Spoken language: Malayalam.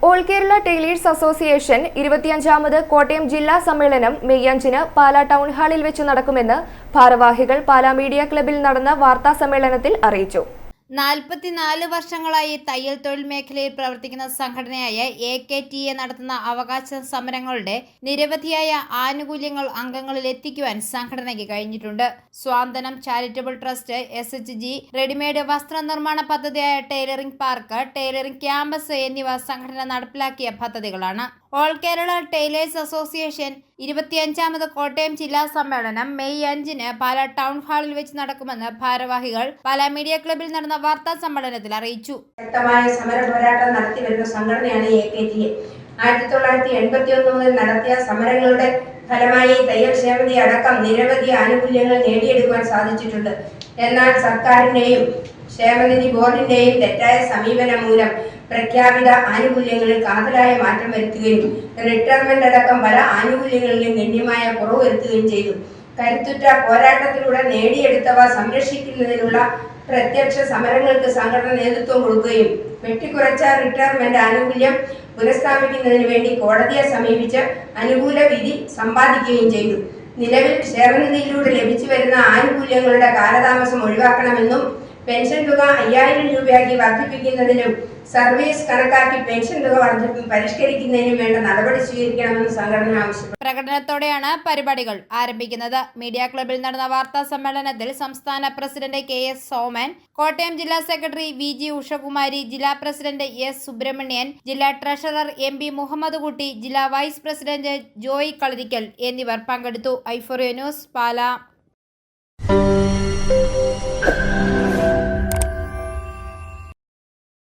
ഓൾ കേരള ടൈലേഴ്സ് അസോസിയേഷൻ 25ാമത് കോട്ടയം ജില്ലാ സമ്മേളനം മെയ് 5-ന് പാലാ ടൗൺ ഹാളിൽ വെച്ച് നടക്കുമെന്ന് ഭാരവാഹികൾ പാലാ മീഡിയ ക്ലബ്ബിൽ നടന്ന വാർത്താ സമ്മേളനത്തിൽ അറിയിച്ചു. 44 വർഷങ്ങളായി തയ്യൽ തൊഴിൽ മേഖലയിൽ പ്രവർത്തിക്കുന്ന സംഘടനയായ AKTA നടത്തുന്ന അവകാശ സമരങ്ങളുടെ നിരവധിയായ ആനുകൂല്യങ്ങൾ അംഗങ്ങളിൽ എത്തിക്കുവാൻ സംഘടനയ്ക്ക് കഴിഞ്ഞിട്ടുണ്ട്. Swanthanam charitable trust, SHG, readymade വസ്ത്രനിർമ്മാണ പദ്ധതിയായ ടൈലറിംഗ് പാർക്ക്, ടൈലറിംഗ് ക്യാമ്പസ് എന്നിവ സംഘടന നടപ്പിലാക്കിയ പദ്ധതികളാണ്. ഓൾ കേരള ടൈലേഴ്സ് അസോസിയേഷൻ 25ാമത് കോട്ടയം ജില്ലാ സമ്മേളനം മെയ് 5-ന് പാലാ ടൗൺ ഹാളിൽ വെച്ച് നടക്കുമെന്ന് ഭാരവാഹികൾ പാലാ മീഡിയ ക്ലബ്ബിൽ നടന്ന വാർത്താ സമ്മേളനത്തിൽ അറിയിച്ചു. ശക്തമായ സമര പോരാട്ടം നടത്തിവരുന്ന സംഘടനയാണ് AKTA. 1981 മുതൽ നടത്തിയ സമരങ്ങളുടെ ഫലമായി തയ്യൽ ക്ഷേമനിധി അടക്കം നിരവധി ആനുകൂല്യങ്ങൾ നേടിയെടുക്കുവാൻ സാധിച്ചിട്ടുണ്ട്. എന്നാൽ സർക്കാരിന്റെയും ക്ഷേമനിധി ബോർഡിന്റെയും തെറ്റായ സമീപനം മൂലം പ്രഖ്യാപിത ആനുകൂല്യങ്ങളിൽ കാതലായ മാറ്റം വരുത്തുകയും റിട്ടയർമെന്റ് അടക്കം പല ആനുകൂല്യങ്ങളിലും ഗണ്യമായ കുറവ് വരുത്തുകയും ചെയ്തു. കരുത്തുറ്റ പോരാട്ടത്തിലൂടെ നേടിയെടുത്തവ സംരക്ഷിക്കുന്നതിനുള്ള പ്രത്യക്ഷ സമരങ്ങൾക്ക് സംഘടന നേതൃത്വം കൊടുക്കുകയും വെട്ടിക്കുറച്ച റിട്ടയർമെന്റ് ആനുകൂല്യം പുനഃസ്ഥാപിക്കുന്നതിന് വേണ്ടി കോടതിയെ സമീപിച്ച് അനുകൂല വിധി സമ്പാദിക്കുകയും ചെയ്തു. നിലവിൽ ക്ഷേമനിധിയിലൂടെ ലഭിച്ചു വരുന്ന ആനുകൂല്യങ്ങളുടെ കാലതാമസം ഒഴിവാക്കണമെന്നും പെൻഷൻ തുക 5000 രൂപയാക്കി വർദ്ധിപ്പിക്കുന്നതിനും സർവീസ് കണക്കാക്കി പെൻഷൻ തുക പരിഷ്കരിക്കുന്നതിനും വേണ്ട നടപടി സ്വീകരിക്കണമെന്ന് സംഘടന ആവശ്യപ്പെട്ടു. പ്രകടനത്തോടെയാണ് പരിപാടികൾ ആരംഭിക്കുന്നത്. മീഡിയ ക്ലബ്ബിൽ നടന്ന വാർത്താ സമ്മേളനത്തിൽ സംസ്ഥാന പ്രസിഡന്റ് KS സോമൻ, കോട്ടയം ജില്ലാ സെക്രട്ടറി VG ഉഷകുമാരി, ജില്ലാ പ്രസിഡന്റ് S സുബ്രഹ്മണ്യൻ, ജില്ലാ ട്രഷറർ MP മുഹമ്മദ് കുട്ടി, ജില്ലാ വൈസ് പ്രസിഡന്റ് ജോയ് കളരിക്കൽ എന്നിവർ പങ്കെടുത്തു. ഐഫോറിയ ന്യൂസ്, പാലാ.